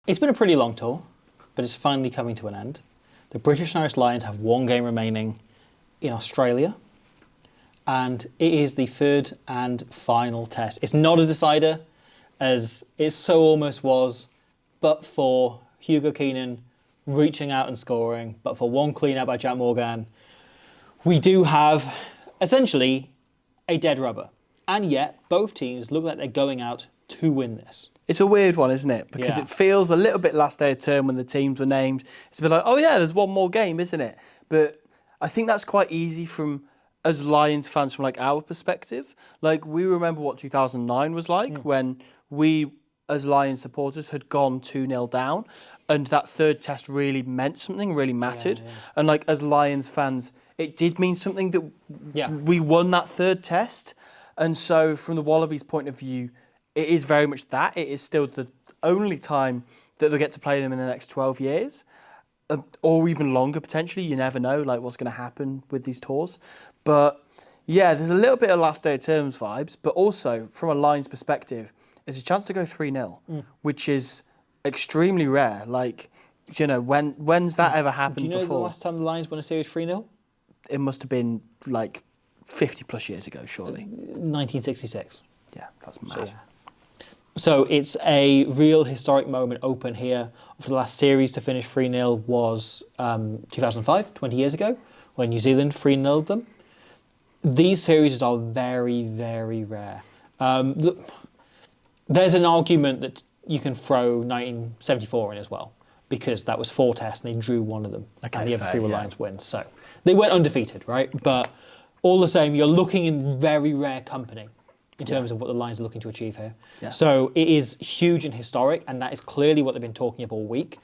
It's been a pretty long tour, but it's finally coming to an end. The British and Irish Lions have one game remaining in Australia, and it is the third and final test. It's not a decider, as it so almost was, but for Hugo Keenan reaching out and scoring, but for one clean out by Jack Morgan, we do have essentially a dead rubber. And yet, both teams look like they're going out to win this. It's a weird one, isn't it? Because it feels a little bit last day of term when the teams were named. It's a bit like, oh yeah, there's one more game, isn't it? But I think that's quite easy from, as Lions fans, from like our perspective. Like, we remember what 2009 was like when we, as Lions supporters, had gone 2-0 down. And that third test really meant something, really mattered. Yeah. And like, as Lions fans, it did mean something that we won that third test. And so from the Wallabies' point of view, it is very much that. It is still the only time that they'll get to play them in the next 12 years. Or even longer, potentially. You never know, like, what's going to happen with these tours. But yeah, there's a little bit of last day of terms vibes. But also, from a Lions perspective, there's a chance to go 3-0, which is extremely rare. Like, you know, when's that ever happened before? Do you know the last time the Lions won a series 3-0? It must have been like 50 plus years ago, surely. 1966. Yeah, that's mad. So it's a real historic moment open here. For the last series to finish 3-0 was 2005, 20 years ago, when New Zealand 3-0'd them. These series are very, very rare. There's an argument that you can throw 1974 in as well, because that was 4 tests and they drew one of them. Okay, and the other 3 were Lions wins. So they went undefeated, right? But all the same, you're looking in very rare company in terms of what the Lions are looking to achieve here. Yeah. So it is huge and historic, and that is clearly what they've been talking about all week.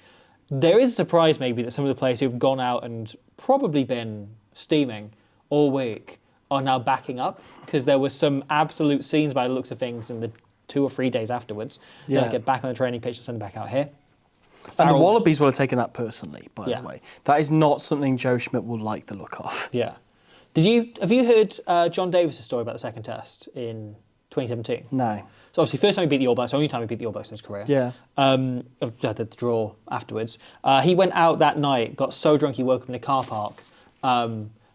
There is a surprise maybe that some of the players who've gone out and probably been steaming all week are now backing up, because there were some absolute scenes by the looks of things in the 2 or 3 days afterwards. Yeah. They'll get back on the training pitch and send them back out here. And the Wallabies will have taken that personally, by the way. That is not something Joe Schmidt will like the look of. Yeah. Have you heard John Davis' story about the second test in 2017? No. So obviously, first time he beat the All Blacks, only time he beat the All Blacks in his career. Yeah. The draw afterwards. He went out that night, got so drunk he woke up in a car park,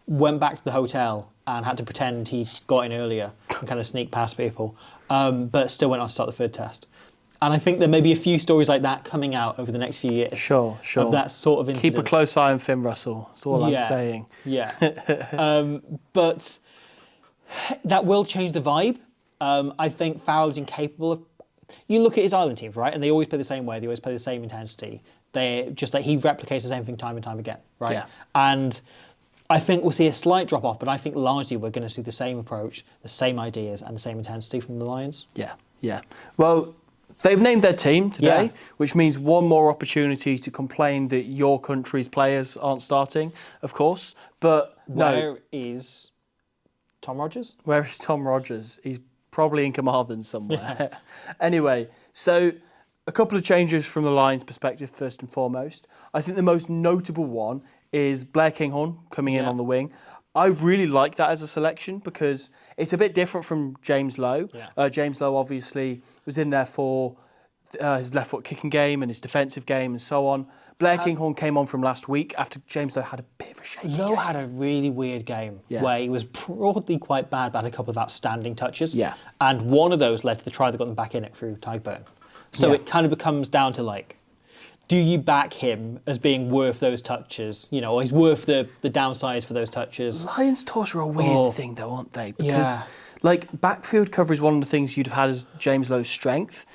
went back to the hotel and had to pretend he got in earlier and kind of sneak past people, but still went on to start the third test. And I think there may be a few stories like that coming out over the next few years. Sure. Of that sort of incident. Keep a close eye on Finn Russell. That's all I'm saying. Yeah. But that will change the vibe. I think Farrell's incapable of... You look at his island teams, right? And they always play the same way. They always play the same intensity. They just like he replicates the same thing time and time again, right? Yeah. And I think we'll see a slight drop off, but I think largely we're going to see the same approach, the same ideas, and the same intensity from the Lions. Yeah. Well, they've named their team today, which means one more opportunity to complain that your country's players aren't starting, of course. But where is Tom Rogers? Where is Tom Rogers? He's probably in Carmarthen somewhere. Anyway, so a couple of changes from the Lions' perspective, first and foremost. I think the most notable one is Blair Kinghorn coming in on the wing. I really like that as a selection because it's a bit different from James Lowe. Yeah. James Lowe obviously was in there for his left foot kicking game and his defensive game and so on. Blair Kinghorn came on from last week after James Lowe had a bit of a shaky game. Lowe had a really weird game where he was broadly quite bad, but had a couple of outstanding touches. Yeah. And one of those led to the try that got them back in it through Tyburn. So it kind of becomes down to like, do you back him as being worth those touches? You know, or he's worth the downside for those touches. Lions toss are a weird thing though, aren't they? Because like backfield cover is one of the things you'd have had as James Lowe's strength.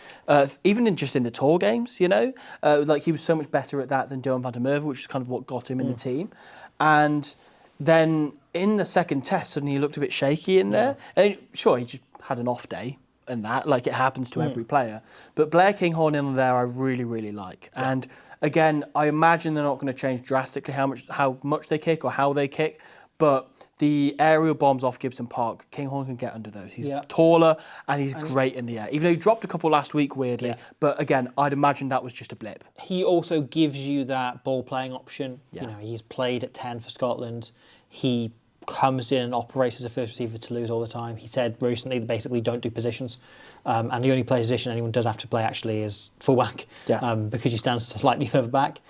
Even just in the tour games, you know? Like he was so much better at that than Dylan van der Merwe, which is kind of what got him in the team. And then in the second test, suddenly he looked a bit shaky in there. And sure, he just had an off day. And that, like it happens to every player. But Blair Kinghorn in there I really, really like. Yeah. And again, I imagine they're not going to change drastically how much they kick or how they kick, but the aerial bombs off Gibson Park, Kinghorn can get under those. He's taller and he's great in the air. Even though he dropped a couple last week, weirdly. But again, I'd imagine that was just a blip. He also gives you that ball playing option. Yeah. You know, he's played at 10 for Scotland. He comes in and operates as a first receiver to lose all the time. He said recently they basically don't do positions, and the only position anyone does have to play actually is fullback, because he stands slightly further back.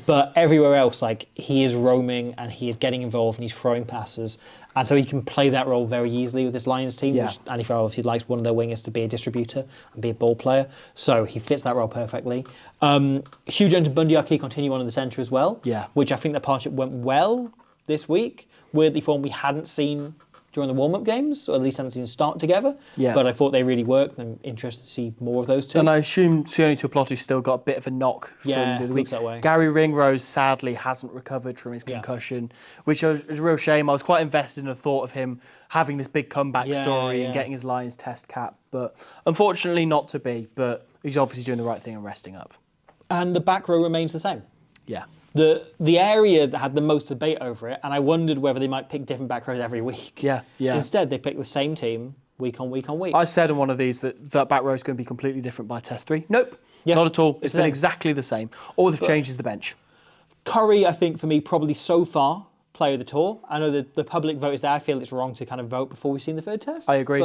But everywhere else, like, he is roaming and he is getting involved and he's throwing passes, and so he can play that role very easily with this Lions team. Which Andy Farrell obviously likes one of their wingers to be a distributor and be a ball player, so he fits that role perfectly. Hugh Jones and Bundy Aki continue on in the centre as well, which I think the partnership went well this week. Weirdly form we hadn't seen during the warm-up games, or at least hadn't seen start together. But I thought they really worked, and I'm interested to see more of those two. And I assume Sione Tuipulotu's still got a bit of a knock from the other week. That way. Gary Ringrose sadly hasn't recovered from his concussion, which is a real shame. I was quite invested in the thought of him having this big comeback story and getting his Lions test cap, but unfortunately not to be. But he's obviously doing the right thing and resting up. And the back row remains the same. Yeah. The area that had the most debate over it, and I wondered whether they might pick different back rows every week. Instead, they picked the same team week on week on week. I said on one of these that back row is going to be completely different by test 3. Nope, not at all. It's been exactly the same. All they've changed is the bench. Curry, I think, for me, probably so far, player of the tour. I know that the public vote is there. I feel it's wrong to kind of vote before we've seen the third test. I agree.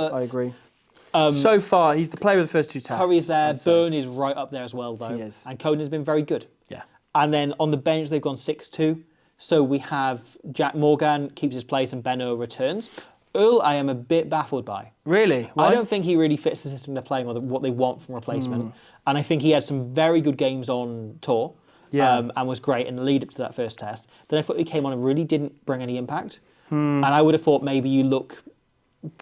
So far, he's the player of the first 2 tests. Curry's there. Byrne is right up there as well, though. He is. And Coden has been very good. Yeah. And then on the bench, they've gone 6-2. So we have Jack Morgan keeps his place and Ben Earl returns. Earl, I am a bit baffled by. Really? Why? I don't think he really fits the system they're playing or what they want from replacement. And I think he had some very good games on tour and was great in the lead up to that first test. Then I thought he came on and really didn't bring any impact. And I would have thought maybe you look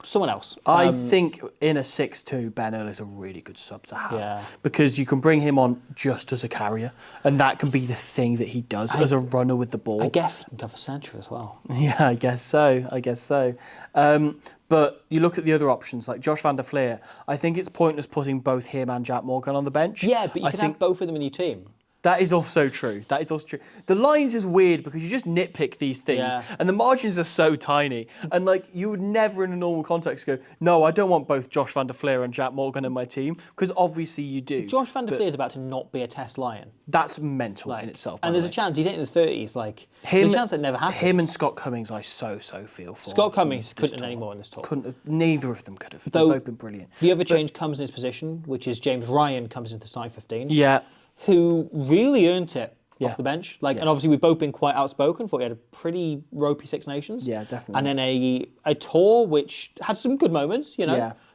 someone else. I think in a 6-2, Ben Earl is a really good sub to have because you can bring him on just as a carrier, and that can be the thing that he does as a runner with the ball. I guess he can cover centre as well. Yeah, I guess so. But you look at the other options, like Josh van der Fleer. I think it's pointless putting both him and Jack Morgan on the bench. Yeah, but you can have both of them in your team. That is also true. The lines is weird because you just nitpick these things and the margins are so tiny. And like you would never in a normal context go, no, I don't want both Josh van der Fleer and Jack Morgan in my team, because obviously you do. Josh van der Fleer is about to not be a test Lion. That's mental in itself. And there's a chance, he's in his 30s, there's a chance that never happens. Him and Scott Cummings I so feel for. Scott Cummings couldn't have any more in this talk. Neither of them could have. They've both been brilliant. The other change comes in his position, which is James Ryan comes into the starting 15. Yeah. Who really earned it off the bench. And obviously we've both been quite outspoken. Thought he had a pretty ropey Six Nations. Yeah, definitely. And then a tour which had some good moments,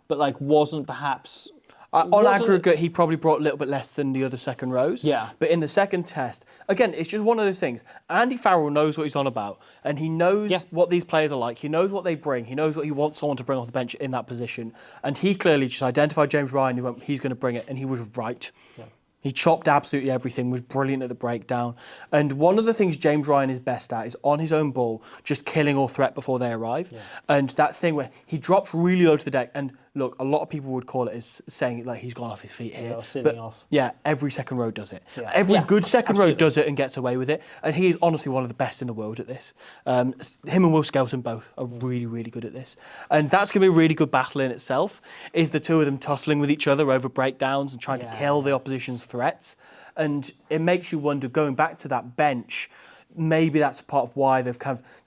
but wasn't perhaps... on aggregate, he probably brought a little bit less than the other second rows. Yeah. But in the second test, again, it's just one of those things. Andy Farrell knows what he's on about, and he knows what these players are like. He knows what they bring. He knows what he wants someone to bring off the bench in that position. And he clearly just identified James Ryan. He went, he's going to bring it, and he was right. Yeah. He chopped absolutely everything, was brilliant at the breakdown. And one of the things James Ryan is best at is on his own ball, just killing all threat before they arrive. Yeah. And that thing where he drops really low to the deck. And look, a lot of people would call it as saying like he's gone off his feet here. Sitting off. Yeah, every second row does it. Yeah. Every good second row does it and gets away with it. And he is honestly one of the best in the world at this. Him and Will Skelton both are really, really good at this. And that's going to be a really good battle in itself, is the two of them tussling with each other over breakdowns and trying to kill the opposition's threats. And it makes you wonder, going back to that bench, maybe that's a part of why they've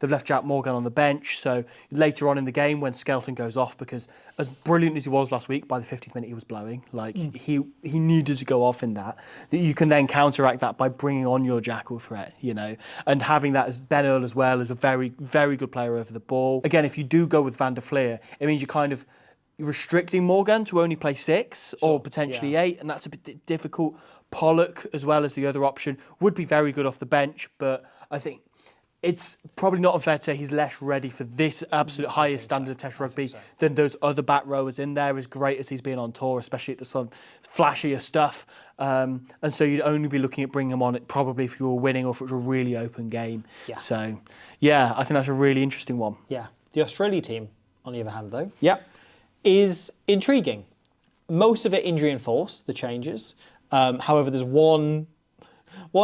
left Jack Morgan on the bench. So later on in the game, when Skelton goes off, because as brilliant as he was last week, by the 50th minute he was blowing. He needed to go off in that. You can then counteract that by bringing on your jackal threat, and having that as Ben Earl as well as a very, very good player over the ball. Again, if you do go with Van der Fleer, it means you're restricting Morgan to only play 6 or potentially 8, and that's a bit difficult. Pollock, as well as the other option, would be very good off the bench, but I think it's probably not unfair to say he's less ready for this absolute highest standard of Test rugby than those other back rowers in there, as great as he's been on tour, especially at the some flashier stuff. And so you'd only be looking at bringing him on probably if you were winning or if it was a really open game. Yeah. So, I think that's a really interesting one. Yeah. The Australia team, on the other hand, though, is intriguing. Most of it injury enforced, the changes. However, there's one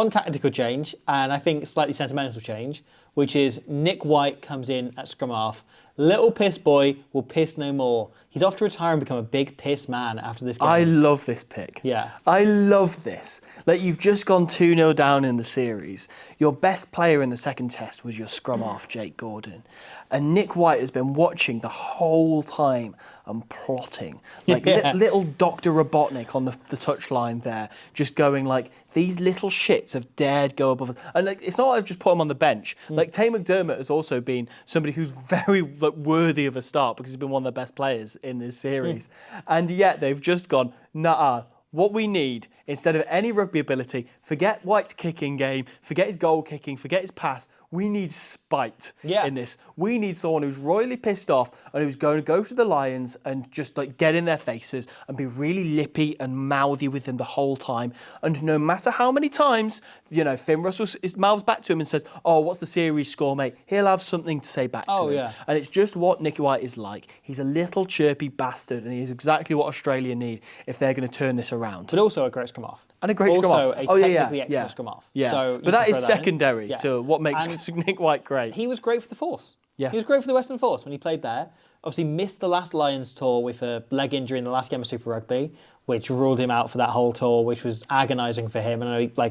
tactical change, and I think slightly sentimental change, which is Nick White comes in at scrum half. Little piss boy will piss no more. He's off to retire and become a big piss man after this game. I love this pick. Yeah. I love this. Like, you've just gone 2-0 down in the series. Your best player in the second test was your scrum half, Jake Gordon. And Nick White has been watching the whole time and plotting. Like little Dr. Robotnik on the touchline there, just going like, these little shits have dared go above us. And like, it's not like I've just put him on the bench. Like, Tay McDermott has also been somebody who's very worthy of a start because he's been one of the best players in this series. And yet they've just gone, nah. What we need, instead of any rugby ability, forget White's kicking game, forget his goal kicking, forget his pass. We need spite in this. We need someone who's royally pissed off and who's going to go to the Lions and just like get in their faces and be really lippy and mouthy with them the whole time. And no matter how many times, Finn Russell mouths back to him and says, "Oh, what's the series score, mate?" He'll have something to say back to him. Yeah. And it's just what Nicky White is like. He's a little chirpy bastard, and he's exactly what Australia need if they're going to turn this around. But also a great scrum half. And a great scrum half. Also a technically excellent scrum half. Yeah. So but that is secondary to what makes Nick White great. He was great for the Force. Yeah. He was great for the Western Force when he played there. Obviously missed the last Lions tour with a leg injury in the last game of Super Rugby, which ruled him out for that whole tour, which was agonising for him. And I know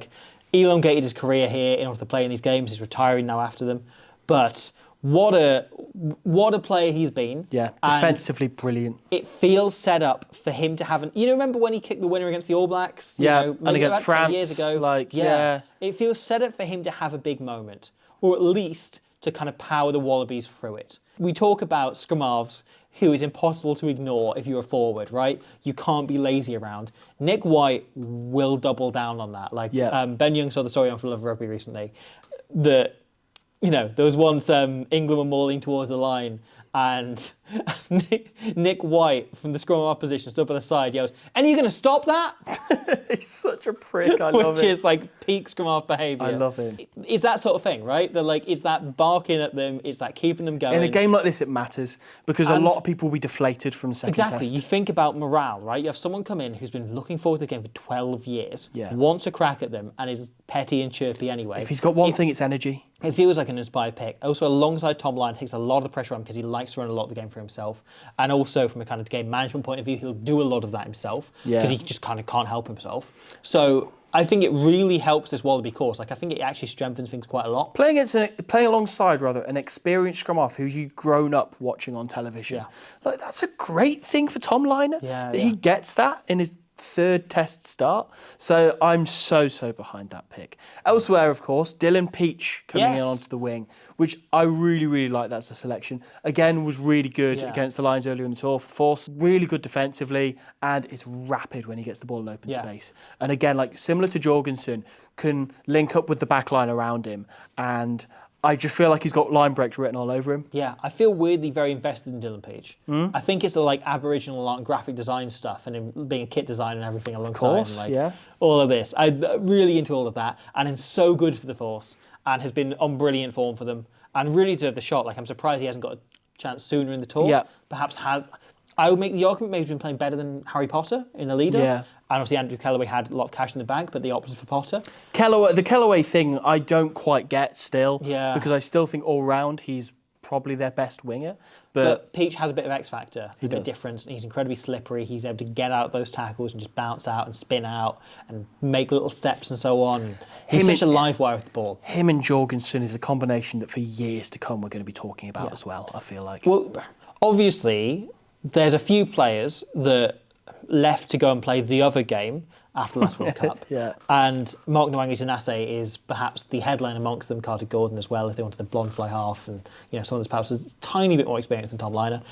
he elongated his career here in order to play in these games. He's retiring now after them. But what a player he's been. Yeah, defensively brilliant. It feels set up for him to have remember when he kicked the winner against the All Blacks? And against France. Years ago. It feels set up for him to have a big moment, or at least to kind of power the Wallabies through it. We talk about scrum halves who is impossible to ignore if you're a forward, right? You can't be lazy around. Nick White will double down on that. Ben Young saw the story on For Love of Rugby recently that, there was once England were mauling towards the line and Nick White from the scrum half position stood by the side, yells, "And are you going to stop that?" He's such a prick. I love it. Which is peak scrum half behaviour. I love him. It's that sort of thing, right? It's that barking at them, it's that keeping them going. In a game like this, it matters because a lot of people will be deflated from the second test. Exactly. You think about morale, right? You have someone come in who's been looking forward to the game for 12 years, wants a crack at them, and is petty and chirpy anyway. If he's got one thing, it's energy. It feels like an inspired pick. Also, alongside Tom Lyon, takes a lot of the pressure on because he likes to run a lot of the game for himself. And also, from a kind of game management point of view, he'll do a lot of that himself because he just kind of can't help himself. So I think it really helps this Wallaby course. I think it actually strengthens things quite a lot. Playing alongside an experienced scrum half who you've grown up watching on television. Yeah. That's a great thing for Tom Liner. He gets that in his third test start. So I'm so behind that pick. Elsewhere, of course, Dylan Peach coming in onto the wing, which I really, really like. That's a selection. Again, was really good against the Lions earlier in the tour for the Force. Really good defensively, and it's rapid when he gets the ball in open space. And again, similar to Jorgensen, can link up with the backline around him, and I just feel like he's got line breaks written all over him. Yeah, I feel weirdly very invested in Dylan Peach. I think it's the Aboriginal art and graphic design stuff and him being a kit designer and everything alongside. Of course, all of this. I'm really into all of that, and he's so good for the Force and has been on brilliant form for them and really deserved the shot. I'm surprised he hasn't got a chance sooner in the tour. Yeah. Perhaps has. I would make the argument maybe he's been playing better than Harry Potter in a leader. Yeah. And obviously Andrew Kellaway had a lot of cash in the bank, but they opted for Potter. The Kellaway thing I don't quite get still. Yeah. Because I still think all round he's probably their best winger. But Peach has a bit of X factor, a bit different. He's incredibly slippery. He's able to get out those tackles and just bounce out and spin out and make little steps and so on. He's such a live wire with the ball. Him and Jorgensen is a combination that for years to come we're going to be talking about as well, I feel like. Well, obviously, there's a few players that left to go and play the other game after last World Cup. And Mark Nwangi Tanase is perhaps the headline amongst them, Carter Gordon as well, if they wanted the blonde fly half, and someone that's perhaps a tiny bit more experienced than Tom Liner.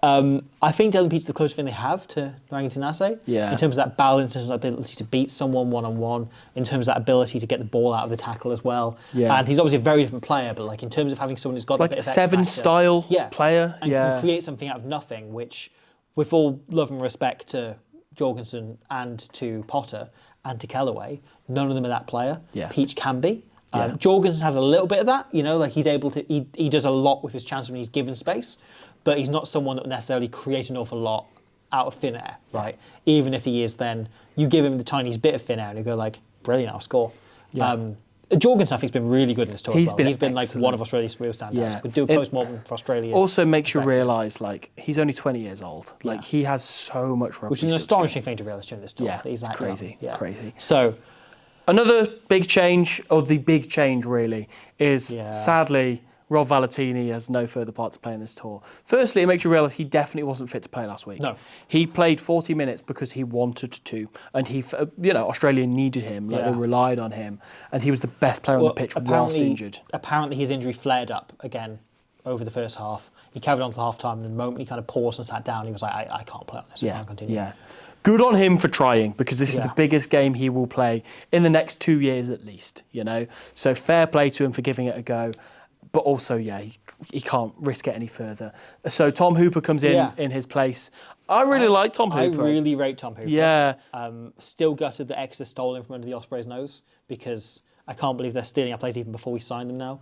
I think Dylan Peach is the closest thing they have to Nwangi Tanase in terms of that balance, in terms of that ability to beat someone one-on-one, in terms of that ability to get the ball out of the tackle as well. And he's obviously a very different player, but in terms of having someone who's got a bit of Seven style player. And can create something out of nothing, which, with all love and respect to Jorgensen and to Potter and to Kellaway, none of them are that player. Peach can be. Jorgensen has a little bit of that, he's able to, he does a lot with his chances when he's given space, but he's not someone that will necessarily create an awful lot out of thin air, right? Even if he is, then you give him the tiniest bit of thin air and you go brilliant, I'll score. Jorgensen, I think, has been really good in this tour as well. Been He's been like excellent. one of Australia's real standouts. Yeah. We'll do a post-mortem for Australia. Also makes you realise, like, he's only 20 years old. Like, he has so much rugby. Which is an astonishing thing to realise during this tour. Yeah, He's that crazy, young. Yeah. crazy. So, another big change, or the big change really, is sadly Rob Valentini has no further part to play in this tour. Firstly, it makes you realise he definitely wasn't fit to play last week. No. He played 40 minutes because he wanted to, and Australia needed him, like they relied on him, and he was the best player on the pitch whilst injured. Apparently his injury flared up again over the first half. He carried on till half time, and the moment he kind of paused and sat down, he was like, I can't play on this, I can't continue. Yeah. Good on him for trying, because this is the biggest game he will play in the next 2 years at least, So fair play to him for giving it a go. But also, he can't risk it any further. So Tom Hooper comes in his place. I really like Tom Hooper. I really rate Tom Hooper. Yeah. Still gutted that Exeter stole him from under the Ospreys' nose, because I can't believe they're stealing our players even before we signed them now.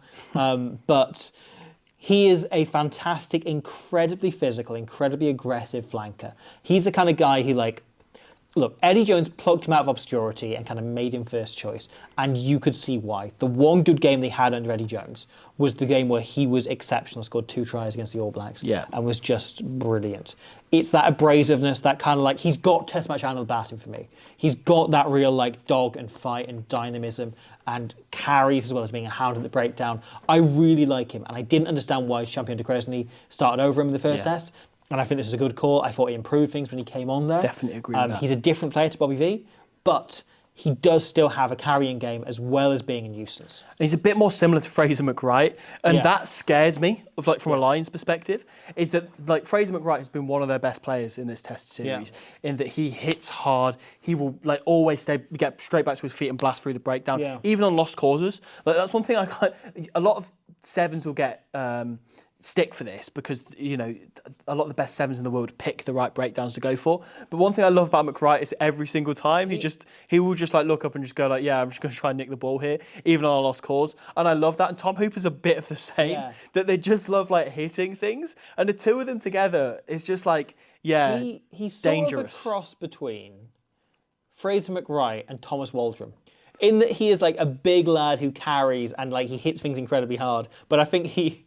But he is a fantastic, incredibly physical, incredibly aggressive flanker. He's the kind of guy who, look, Eddie Jones plucked him out of obscurity and kind of made him first choice, and you could see why. The one good game they had under Eddie Jones was the game where he was exceptional, scored 2 tries against the All Blacks, and was just brilliant. It's that abrasiveness, that kind of he's got Test match Arnold batting for me. He's got that real dog and fight and dynamism and carries as well as being a hound at the breakdown. I really like him, and I didn't understand why Champion de Cresny started over him in the first test. And I think this is a good call. I thought he improved things when he came on there. Definitely agree with that. He's a different player to Bobby V, but he does still have a carrying game as well as being a nuisance. And he's a bit more similar to Fraser McWright, and that scares me. From a Lions perspective, is that Fraser McWright has been one of their best players in this Test series, in that he hits hard. He will always get straight back to his feet and blast through the breakdown, even on lost causes. That's one thing a lot of sevens will get. Stick for this, because a lot of the best sevens in the world pick the right breakdowns to go for. But one thing I love about McWright is every single time he will just look up and just go I'm just going to try and nick the ball here, even on a lost cause. And I love that. And Tom Hooper's a bit of the same, that they just love hitting things. And the two of them together is just he's sort dangerous. of a cross between Fraser McWright and Thomas Waldrom, in that he is a big lad who carries and he hits things incredibly hard. But I think he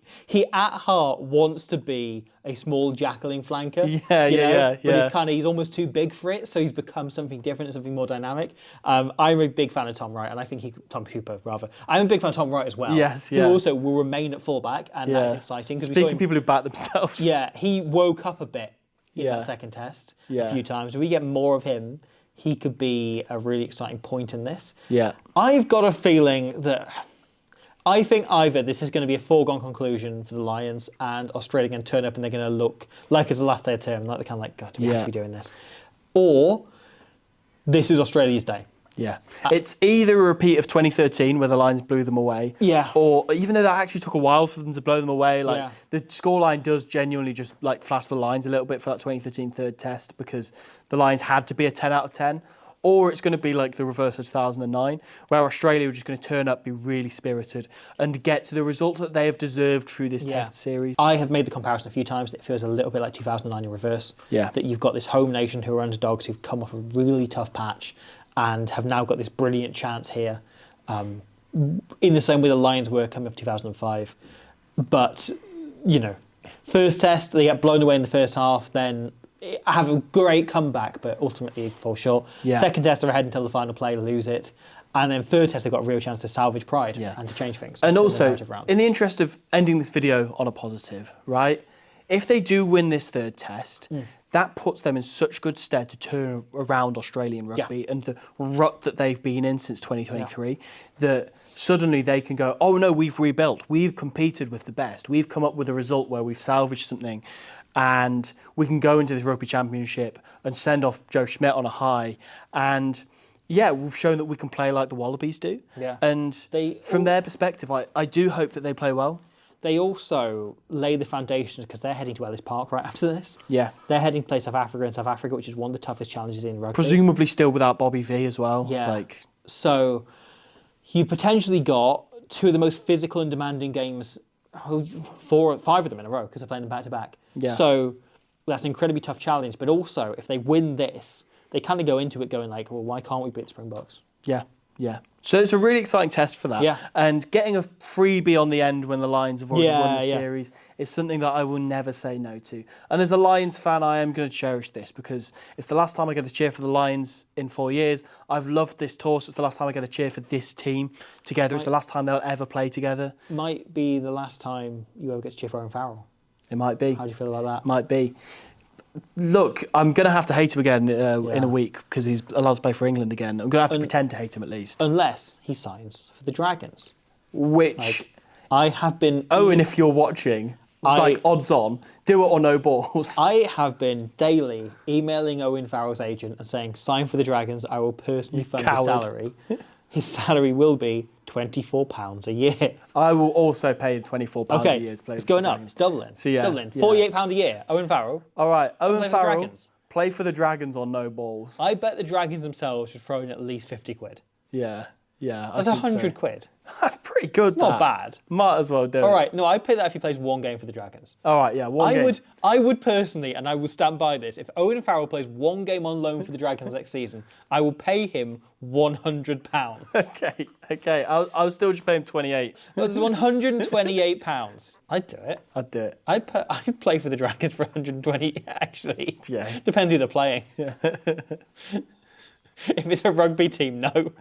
at heart wants to be a small jackling flanker. But he's almost too big for it, so he's become something different and something more dynamic. I'm a big fan of Tom Wright, and I think Tom Hooper rather. I'm a big fan of Tom Wright as well. Yes, who also will remain at fullback, and that's exciting. Speaking of people who bat themselves. Yeah, he woke up a bit in that second test a few times. If we get more of him, he could be a really exciting point in this. Yeah. I've got a feeling that I think either this is going to be a foregone conclusion for the Lions, and Australia are going to turn up and they're going to look like it's the last day of term, like they're kind of God, we have to be doing this. Or this is Australia's day. Yeah. It's either a repeat of 2013 where the Lions blew them away. Yeah. Or even though that actually took a while for them to blow them away, the scoreline does genuinely just flash the Lions a little bit for that 2013 third test, because the Lions had to be a 10 out of 10. Or it's going to be the reverse of 2009, where Australia are just going to turn up, be really spirited, and get to the result that they have deserved through this Test series. I have made the comparison a few times that it feels a little bit like 2009 in reverse. Yeah. That you've got this home nation who are underdogs, who've come off a really tough patch, and have now got this brilliant chance here, in the same way the Lions were coming up 2005. But, first test, they get blown away in the first half, then have a great comeback, but ultimately fall short. Yeah. Second test, they're ahead until the final play, lose it. And then third test, they've got a real chance to salvage pride and to change things. And also, in the interest of ending this video on a positive, right? If they do win this third test, that puts them in such good stead to turn around Australian rugby and the rut that they've been in since 2023, that suddenly they can go, oh no, we've rebuilt. We've competed with the best. We've come up with a result where we've salvaged something, and we can go into this rugby championship and send off Joe Schmidt on a high. And we've shown that we can play like the Wallabies do. Yeah. And from their perspective, I do hope that they play well. They also lay the foundations, because they're heading to Ellis Park right after this. Yeah. They're heading to play South Africa, which is one of the toughest challenges in rugby. Presumably still without Bobby V as well. Yeah. So you've potentially got two of the most physical and demanding games, 5 of them in a row, because they're playing them back-to-back. Yeah. So that's an incredibly tough challenge. But also, if they win this, they kind of go into it going well, why can't we beat Springboks? Yeah. Yeah. So it's a really exciting test for that. Yeah. And getting a freebie on the end when the Lions have already won the Yeah. series is something that I will never say no to. And as a Lions fan, I am going to cherish this because it's the last time I get to cheer for the Lions in 4 years. I've loved this tour, so it's the last time I get to cheer for this team together. It's the last time they'll ever play together. Might be the last time you ever get to cheer for Owen Farrell. It might be. How do you feel about that? Might be. Look, I'm going to have to hate him again in a week because he's allowed to play for England again. I'm going to have to pretend to hate him at least. Unless he signs for the Dragons. Which, I have been... Owen, if you're watching, odds on, do it or no balls. I have been daily emailing Owen Farrell's agent and saying, sign for the Dragons, I will personally fund his salary. His salary will be £24 a year. I will also pay him £24 a year to play. It's going up. It's doubling. So doubling. £48 a year. Owen Farrell. All right, Owen Farrell, play for the Dragons on no balls. I bet the Dragons themselves should throw in at least 50 quid. Yeah. That's 100 quid. That's pretty good. It's not bad. Might as well do it. All right, no, I'd pay that if he plays one game for the Dragons. All right, yeah, one game. I would personally, and I will stand by this, if Owen Farrell plays one game on loan for the Dragons next season, I will pay him £100. Okay, I'll still just pay him 28. Well, there's £128. I'd do it. I'd do it. I'd play for the Dragons for 120, actually. Yeah. Depends who they're playing. Yeah. If it's a rugby team, no.